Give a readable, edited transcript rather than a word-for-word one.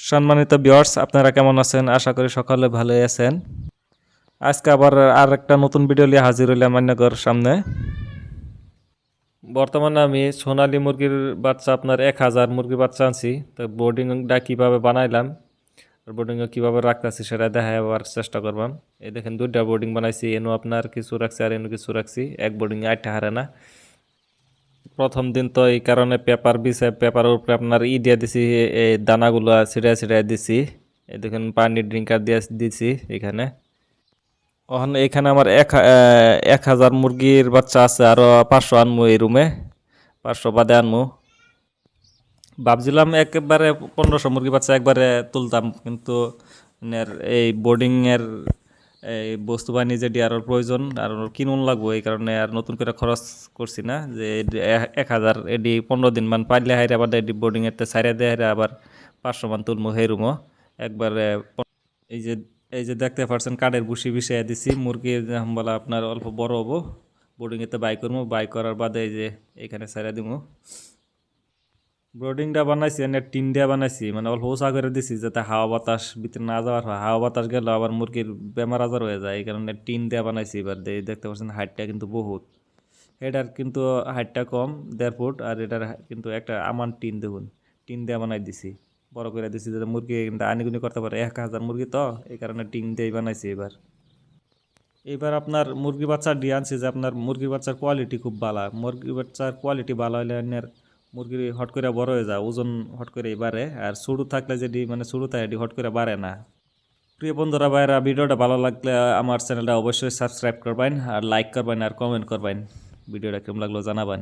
সম্মানিত ভিউয়ার্স, আপনারা কেমন আছেন? আশা করি সকলে ভালোই আছেন। আজকে আবার আর একটা নতুন ভিডিও নিয়ে হাজির হইলাম আপনাদের সামনে। বর্তমানে আমি সোনালী মুরগির বাচ্চা আপনার 1000 মুরগির বাচ্চা আনছি। তো বোর্ডিংটা কিভাবে বানাইলাম আর বোর্ডিংয়ে কিভাবে রাখতেছি সেটা দেখাবার চেষ্টা করবাম। এই দেখেন দুইটা বোর্ডিং বানাইছি, এনু আপনার কিছু রাখছি আর এনু কিছু রাখছি। এক বোর্ডিংয়ে 8টা হারে না। প্রথম দিন তো এই কারণে পেপার বিছে, পেপারের উপরে আপনার দিয়ে দিছি, এই দানাগুলো ছিটায় ছিটায় দিছি। এই দেখেন পানি ড্রিঙ্কার দিয়ে দিছি এখানে। ওখানে এখানে আমার 1000 মুরগির বাচ্চা আছে, আরো 500 আনমু এই রুমে, 500 বাদে আনমু। ভাবছিলাম একেবারে 1500 মুরগি বাচ্চা একবারে তুলতাম, কিন্তু এই বোর্ডিং এর এই বস্তু বাহিনী যে ডিয়ারের প্রয়োজন আর কিনুন লাগবো, এই কারণে আর নতুন করে খরচ করছি না। যে 1000 এডি 15 দিন মান পাইলে হাইরে আবার এডি বোর্ডিং এর সাইডে দিয়ে হাইরে আবার 500 মান তুলমু সেই রুমও একবারে। এই যে এই যে দেখতে পাচ্ছেন কাঠের বুসি বিষয়ে দিছি, মুরগির বলা আপনার অল্প বড় হবো, বোর্ডিং এতে বাই করবো, বাই করার বাদে এই যে এখানে সাইডে দিব। ব্রোডিংটা বানাইছি এনে টিন দিয়ে বানাইছি, মানে অল্প উঁচা করে দিছি যাতে হাওয়া বাতাস ভিতরে না যাওয়ার হয়। হাওয়া বাতাস গেলে আবার মুরগির বেমার আজার হয়ে যায়, এই কারণে টিন দিয়ে বানাইছি। এবার দেখতে পাচ্ছেন হাইটটা কিন্তু বহুত, এটার কিন্তু হাইটটা কম 1.5 ফুট, আর এটার কিন্তু একটা আমান টিন দেখুন, টিন দিয়ে বানাই দিছি, বড় করে দিছি যাতে মুরগি কিন্তু আনিগুনি করতে পারে। 1000 মুরগি তো এই কারণে টিন দিয়ে বানাইছি। এবার এবার আপনার মুরগি বাচ্চা দিয়ে আনছি যে আপনার মুরগির বাচ্চার কোয়ালিটি খুব ভালো। মুরগির বাচ্চার কোয়ালিটি ভালো হলে আপনার মুরগি হট করে বড় হয়ে যায়, ওজন হট করে বাড়ে। আর ছোটো থাকলে যেটি মানে ছোটো থাকে এটি হট করে বাড়ে না। প্রিয় বন্ধুরা ভাইরা, ভিডিওটা ভালো লাগলে আমার চ্যানেলটা অবশ্যই সাবস্ক্রাইব করবেন, আর লাইক করবেন, আর কমেন্ট করবেন। ভিডিওটা কেমন লাগলো জানাবেন।